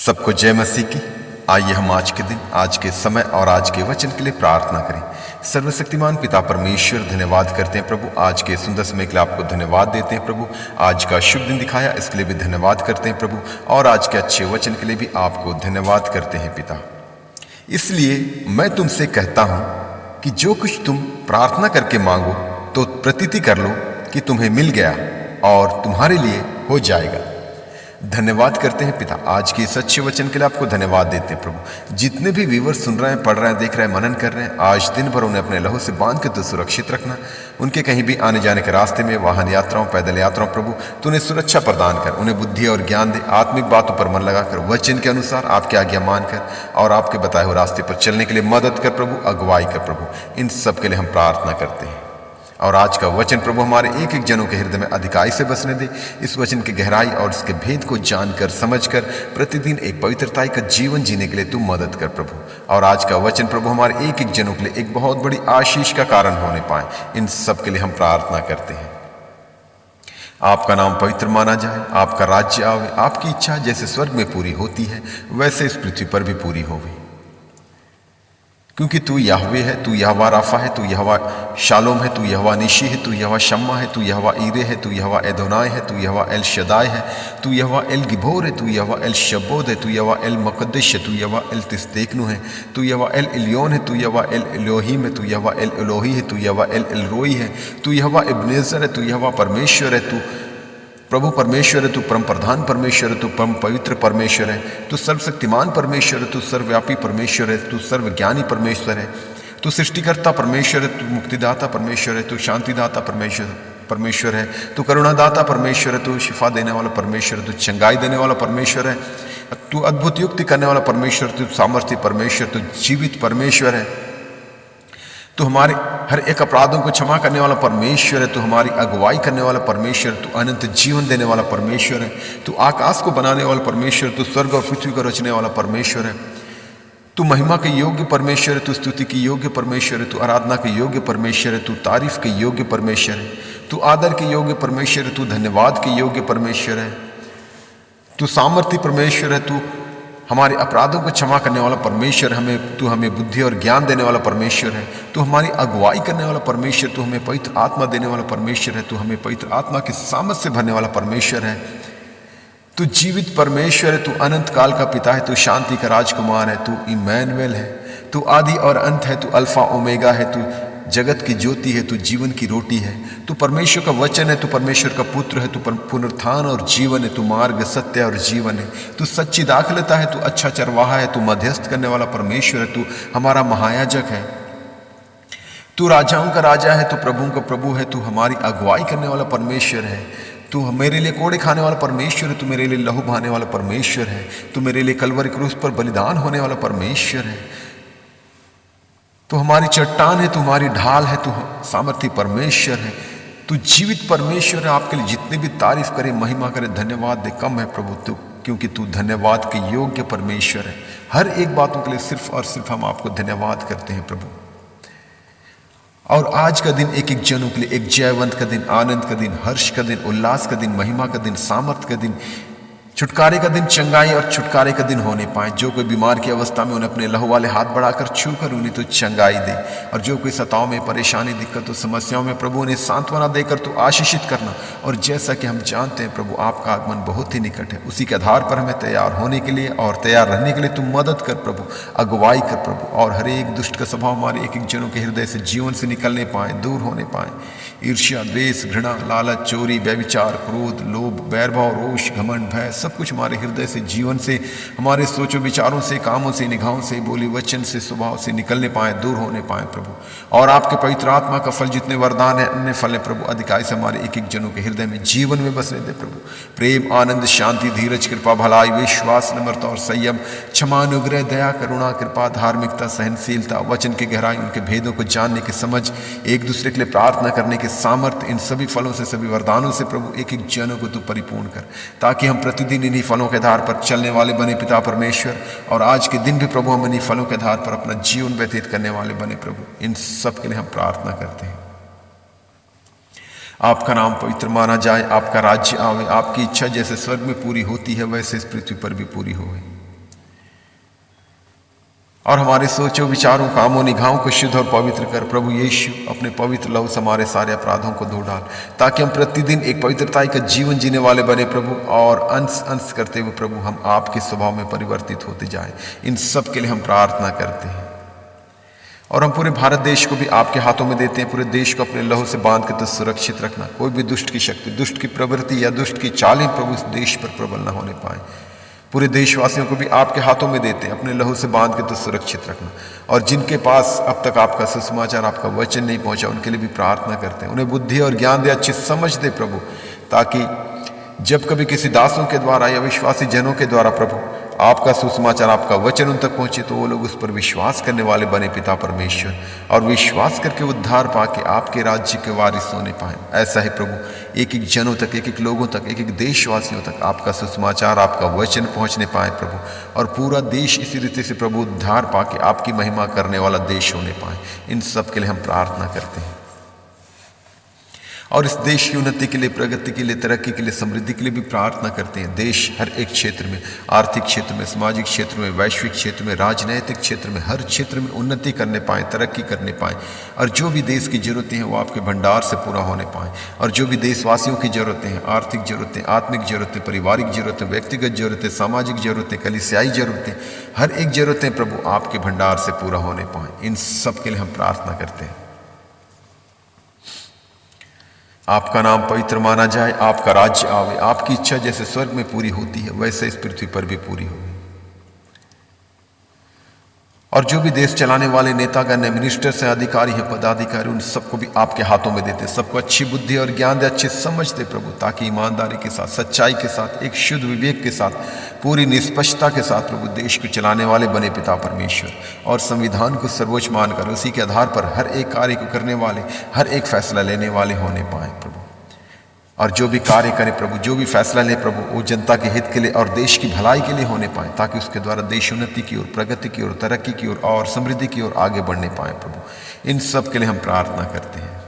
सबको जय मसीह की। आइए हम आज के दिन, आज के समय और आज के वचन के लिए प्रार्थना करें। सर्वशक्तिमान पिता परमेश्वर, धन्यवाद करते हैं प्रभु, आज के सुंदर समय के लिए आपको धन्यवाद देते हैं प्रभु। आज का शुभ दिन दिखाया, इसके लिए भी धन्यवाद करते हैं प्रभु, और आज के अच्छे वचन के लिए भी आपको धन्यवाद करते हैं पिता। इसलिए मैं तुमसे कहता हूं कि जो कुछ तुम प्रार्थना करके मांगो तो प्रतीति कर लो कि तुम्हें मिल गया और तुम्हारे लिए हो जाएगा। धन्यवाद करते हैं पिता, आज के इस अच्छे वचन के लिए आपको धन्यवाद देते हैं प्रभु। जितने भी व्यूवर सुन रहे हैं, पढ़ रहे हैं, देख रहे हैं, मनन कर रहे हैं, आज दिन भर उन्हें अपने लहू से बांध के तो सुरक्षित रखना। उनके कहीं भी आने जाने के रास्ते में, वाहन यात्राओं, पैदल यात्राओं, प्रभु तो उन्हें सुरक्षा प्रदान कर, उन्हें बुद्धि और ज्ञान दे, आत्मिक बातों पर मन लगाकर वचन के अनुसार आपकी आज्ञा मानकर और आपके बताए हुए रास्ते पर चलने के लिए मदद कर प्रभु, अगुवाई कर प्रभु। इन सब के लिए हम प्रार्थना करते हैं। और आज का वचन प्रभु हमारे एक एक जनों के हृदय में अधिकाई से बसने दे। इस वचन की गहराई और इसके भेद को जानकर, समझकर प्रतिदिन एक पवित्रताई का जीवन जीने के लिए तू मदद कर प्रभु। और आज का वचन प्रभु हमारे एक एक जनों के लिए एक बहुत बड़ी आशीष का कारण होने पाए। इन सब के लिए हम प्रार्थना करते हैं। आपका नाम पवित्र माना जाए, आपका राज्य आवे, आपकी इच्छा जैसे स्वर्ग में पूरी होती है वैसे इस पृथ्वी पर भी पूरी होवे। क्योंकि तू यहोवा है, तू यहोवा राफा है, तू यहोवा शालोम है, तू यहोवा निशी है, तू यहोवा शम्मा है, तू यहोवा ईरे है, तू यहोवा एदोनाय है, तू यहोवा एल शदाय है, तू यहोवा एल गिबोर है, तू यहोवा एल शब्बोद है, तू यहोवा एल मुकद्दस है, तू यहोवा एल तिस्तेकनु है, तू यहोवा एल इलियोन है, तू यहोवा एल एलोहीम है, तू यहोवा एल एलोही है, तू यहोवा एल एलरोई है, तू यहोवा इब्नेजर है, तू यहोवा परमेश्वर है, तू प्रभु परमेश्वर है, तू परम प्रधान परमेश्वर है, तू परम पवित्र परमेश्वर है, तू सर्वशक्तिमान परमेश्वर है, तू सर्वव्यापी परमेश्वर है, तू सर्वज्ञानी परमेश्वर है, तू सृष्टिकर्ता परमेश्वर है, तू मुक्तिदाता परमेश्वर है, तू शांतिदाता परमेश्वर है, तू करुणादाता परमेश्वर है, तू शिफा देने वाला परमेश्वर है, तू चंगाई देने वाला परमेश्वर है, तू अद्भुत युक्ति करने वाला परमेश्वर, तू सामर्थ्य परमेश्वर, तू जीवित परमेश्वर है, तू हमारे हर एक अपराधों को क्षमा करने वाला परमेश्वर है, तू हमारी अगुवाई करने वाला परमेश्वर, तू अनंत जीवन देने वाला परमेश्वर है, तू आकाश को बनाने वाला परमेश्वर, तू स्वर्ग और पृथ्वी को रचने वाला परमेश्वर है, तू महिमा के योग्य परमेश्वर है, तू स्तुति के योग्य परमेश्वर है, तू आराधना के योग्य परमेश्वर है, तू तारीफ के योग्य परमेश्वर है, तू आदर के योग्य परमेश्वर है, तू धन्यवाद के योग्य परमेश्वर है, तू सामर्थ्य परमेश्वर है, तू हमारे अपराधों को क्षमा करने वाला परमेश्वर, तू हमें बुद्धि और ज्ञान देने वाला परमेश्वर है, तू हमारी अगुवाई करने वाला परमेश्वर, तू हमें पवित्र आत्मा देने वाला परमेश्वर है, तू हमें पवित्र आत्मा की सामर्थ से भरने वाला परमेश्वर है, तू जीवित परमेश्वर है, तू अनंत काल का पिता है, तू शांति का राजकुमार है, तू इमैनुएल है, तू आदि और अंत है, तू अल्फा ओमेगा है, तू जगत की ज्योति है, तू जीवन की रोटी है, तू परमेश्वर का वचन है, तू परमेश्वर का पुत्र है, तू पुनरुत्थान और जीवन है, तू मार्ग, सत्य और जीवन है, तू सच्ची दाखलता है, तू अच्छा चरवाहा है, तू मध्यस्थ करने वाला परमेश्वर है, तू हमारा महायाजक है, तू राजाओं का राजा है, तू प्रभुओं का प्रभु है, तू हमारी अगुवाई करने वाला परमेश्वर है, तू मेरे लिए कोड़े खाने वाला परमेश्वर है, तू मेरे लिए लहू बहाने वाला परमेश्वर है, तू मेरे लिए कलवरी क्रूस पर बलिदान होने वाला परमेश्वर है, तू हमारी चट्टान है, तू हमारी ढाल है, तू सामर्थ्य परमेश्वर है, तू जीवित परमेश्वर है। आपके लिए जितने भी तारीफ करे, महिमा करे, धन्यवाद दे कम है प्रभु, तू क्योंकि तू धन्यवाद के योग्य परमेश्वर है। हर एक बातों के लिए सिर्फ और सिर्फ हम आपको धन्यवाद करते हैं प्रभु। और आज का दिन एक एक जनों के लिए एक जयवंत का दिन, आनंद का दिन, हर्ष का दिन, उल्लास का दिन, महिमा का दिन, सामर्थ का दिन, छुटकारे का दिन, चंगाई और छुटकारे का दिन होने पाए। जो कोई बीमार की अवस्था में उन्हें अपने लहू वाले हाथ बढ़ाकर छू कर उन्हें तो चंगाई दे, और जो कोई सताव में, परेशानी, दिक्कत और समस्याओं में प्रभु उन्हें सांत्वना देकर तो आशीषित करना। और जैसा कि हम जानते हैं प्रभु, आपका आगमन बहुत ही निकट है, उसी के आधार पर हमें तैयार होने के लिए और तैयार रहने के लिए तुम मदद कर प्रभु, अगुवाई कर प्रभु, और हर एक दुष्ट का स्वभाव हमारे एक एक जनों के हृदय से, जीवन से निकलने पाए, दूर होने पाए। ईर्ष्या, द्वेष, घृणा, लालच, चोरी, व्यभिचार, क्रोध, लोभ, बैरभाव, रोष, घमंड, भय, सब कुछ हमारे हृदय से, जीवन से, हमारे सोचों विचारों से, कामों से, निगाहों से, बोली वचन से, स्वभाव से निकलने पाए, दूर होने पाए प्रभु। और आपके पवित्र आत्मा का फल जितने वरदान है, अन्य फल है प्रभु, अधिकाई से हमारे एक एक जनों के हृदय में, जीवन में बसने दे प्रभु। प्रेम, आनंद, शांति, धीरज, कृपा, भलाई, विश्वास, नम्रता और संयम, क्षमा, अनुग्रह, दया, करुणा, कृपा, धार्मिकता, सहनशीलता, वचन की गहराई, उनके भेदों को जानने की समझ, एक दूसरे के लिए प्रार्थना करने के सामर्थ्य, इन सभी फलों से, सभी वरदानों से प्रभु एक एक जनों को तू परिपूर्ण कर, ताकि हम प्रतिदिन इन्हीं फलों के आधार पर चलने वाले बने पिता परमेश्वर। और आज के दिन भी प्रभु हम इन्हीं फलों के आधार पर अपना जीवन व्यतीत करने वाले बने प्रभु। इन सब के लिए हम प्रार्थना करते हैं। आपका नाम पवित्र माना जाए, आपका राज्य आवे, आपकी इच्छा जैसे स्वर्ग में पूरी होती है वैसे इस पृथ्वी पर भी पूरी होवे। और हमारे सोचों, विचारों, कामों, निगाहों को शुद्ध और पवित्र कर। प्रभु यीशु, अपने पवित्र लहू से हमारे सारे अपराधों को धो डाल, ताकि हम प्रतिदिन एक पवित्रताई का जीवन जीने वाले बने प्रभु, और अंश अंश करते हुए प्रभु हम आपके स्वभाव में परिवर्तित होते जाएं। इन सब के लिए हम प्रार्थना करते हैं। और हम पूरे भारत देश को भी आपके हाथों में देते हैं। पूरे देश को अपने लहू से बांध के तो सुरक्षित रखना। कोई भी दुष्ट की शक्ति, दुष्ट की प्रवृत्ति या दुष्ट की चालें प्रभु इस देश पर प्रबल न होने पाए। पूरे देशवासियों को भी आपके हाथों में देते हैं, अपने लहू से बांध के तो सुरक्षित रखना। और जिनके पास अब तक आपका सुसमाचार, आपका वचन नहीं पहुंचा, उनके लिए भी प्रार्थना करते हैं। उन्हें बुद्धि और ज्ञान दे, अच्छी समझ दे प्रभु, ताकि जब कभी किसी दासों के द्वारा या विश्वासी जनों के द्वारा प्रभु आपका सुसमाचार, आपका वचन उन तक पहुंचे, तो वो लोग उस पर विश्वास करने वाले बने पिता परमेश्वर, और विश्वास करके उद्धार पाके आपके राज्य के वारिस होने पाए। ऐसा ही प्रभु एक एक जनों तक, एक एक लोगों तक, एक एक देशवासियों तक आपका सुसमाचार, आपका वचन पहुंचने पाए प्रभु, और पूरा देश इसी रीति से प्रभु उद्धार पाके आपकी महिमा करने वाला देश होने पाए। इन सब के लिए हम प्रार्थना करते हैं। और इस देश की उन्नति के लिए, प्रगति के लिए, तरक्की के लिए, समृद्धि के लिए भी प्रार्थना करते हैं। देश हर एक क्षेत्र में, आर्थिक क्षेत्र में, सामाजिक क्षेत्र में, वैश्विक क्षेत्र में, राजनैतिक क्षेत्र में, हर क्षेत्र में उन्नति करने पाए, तरक्की करने पाए, और जो भी देश की ज़रूरतें हैं वो आपके भंडार से पूरा होने पाए। और जो भी देशवासियों की ज़रूरतें हैं, आर्थिक ज़रूरतें, आत्मिक ज़रूरतें, पारिवारिक ज़रूरतें, व्यक्तिगत ज़रूरतें, सामाजिक ज़रूरतें, कलीसियाई ज़रूरतें, हर एक ज़रूरतें प्रभु आपके भंडार से पूरा होने पाए। इन सब के लिए हम प्रार्थना करते हैं। आपका नाम पवित्र माना जाए, आपका राज्य आवे, आपकी इच्छा जैसे स्वर्ग में पूरी होती है वैसे इस पृथ्वी पर भी पूरी होगी। और जो भी देश चलाने वाले नेतागण हैं, मिनिस्टर्स हैं, अधिकारी हैं, पदाधिकारी, उन सबको भी आपके हाथों में देते हैं। सबको अच्छी बुद्धि और ज्ञान दे, अच्छी समझ दे प्रभु, ताकि ईमानदारी के साथ, सच्चाई के साथ, एक शुद्ध विवेक के साथ, पूरी निष्पक्षता के साथ प्रभु देश को चलाने वाले बने पिता परमेश्वर। और संविधान को सर्वोच्च मानकर उसी के आधार पर हर एक कार्य को करने वाले, हर एक फैसला लेने वाले होने पाए प्रभु। और जो भी कार्य करें प्रभु, जो भी फैसला ले प्रभु, वो जनता के हित के लिए और देश की भलाई के लिए होने पाए, ताकि उसके द्वारा देश उन्नति की ओर, प्रगति की ओर, तरक्की की ओर और समृद्धि की ओर आगे बढ़ने पाए प्रभु। इन सब के लिए हम प्रार्थना करते हैं।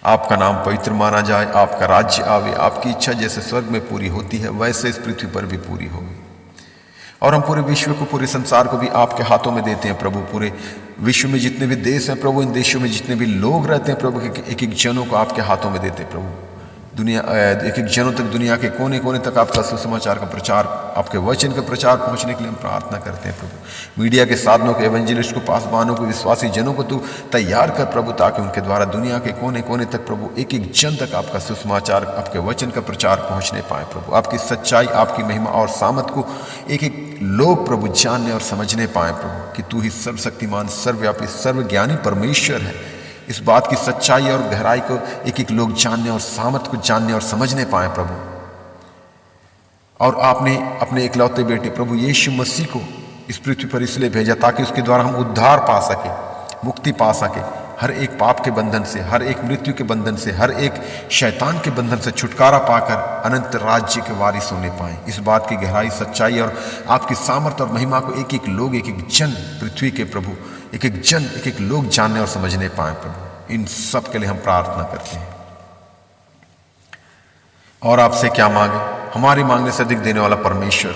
आपका नाम पवित्र माना जाए, आपका राज्य आवे, आपकी इच्छा जैसे स्वर्ग में पूरी होती है वैसे इस पृथ्वी पर भी पूरी होगी। और हम पूरे विश्व को, पूरे संसार को भी आपके हाथों में देते हैं प्रभु। पूरे विश्व में जितने भी देश हैं प्रभु, इन देशों में जितने भी लोग रहते हैं प्रभु, एक एक जनों को आपके हाथों में देते हैं प्रभु। दुनिया, एक एक जनों तक, दुनिया के कोने कोने तक आपका सुसमाचार का प्रचार, आपके वचन का प्रचार पहुंचने के लिए हम प्रार्थना करते हैं प्रभु। मीडिया के साधनों को, एवेंजलिस्ट को, पासवानों को, विश्वासी जनों को तू तैयार कर प्रभु, ताकि उनके द्वारा दुनिया के कोने कोने तक प्रभु, एक एक जन तक आपका सुसमाचार, आपके वचन का प्रचार पहुंचने पाए प्रभु। आपकी सच्चाई, आपकी महिमा और सामत को एक एक लोग प्रभु जानने और समझने पाए प्रभु, कि तू ही सर्वशक्तिमान, सर्वव्यापी, सर्वज्ञानी परमेश्वर है। इस बात की सच्चाई और गहराई को एक एक लोग जानने और सामर्थ को जानने और समझने पाए प्रभु। और आपने अपने इकलौते बेटे प्रभु यीशु मसीह को इस पृथ्वी पर इसलिए भेजा, ताकि उसके द्वारा हम उद्धार पा सके, मुक्ति पा सके, हर एक पाप के बंधन से, हर एक मृत्यु के बंधन से, हर एक शैतान के बंधन से छुटकारा पाकर अनंत राज्य के वारिस होने पाए। इस बात की गहराई, सच्चाई और आपकी सामर्थ और महिमा को एक एक लोग, एक एक जन पृथ्वी के प्रभु, एक एक जन, एक एक लोग जानने और समझने पाए प्रभु। इन सब के लिए हम प्रार्थना करते हैं। और आपसे क्या मांगे, हमारी मांगने से अधिक देने वाला परमेश्वर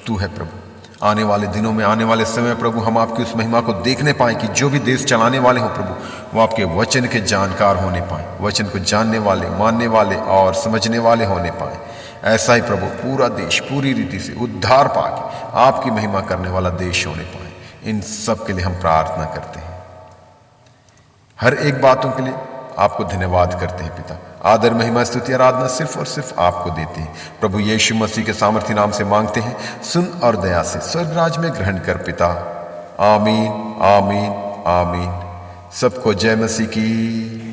तू है प्रभु। आने वाले दिनों में, आने वाले समय प्रभु, हम आपकी उस महिमा को देखने पाएं कि जो भी देश चलाने वाले हों प्रभु, वो आपके वचन के जानकार होने पाएं, वचन को जानने वाले, मानने वाले और समझने वाले होने पाएं। ऐसा ही प्रभु पूरा देश पूरी रीति से उद्धार पाके आपकी महिमा करने वाला देश होने पाए। इन सब के लिए हम प्रार्थना करते हैं। हर एक बातों के लिए आपको धन्यवाद करते हैं पिता। आदर, महिमा, स्तुति, आराधना सिर्फ और सिर्फ आपको देते हैं प्रभु। यीशु मसीह के सामर्थ्य नाम से मांगते हैं, सुन और दया से स्वर्ग राज में ग्रहण कर पिता। आमीन, आमीन, आमीन। सबको जय मसीह की।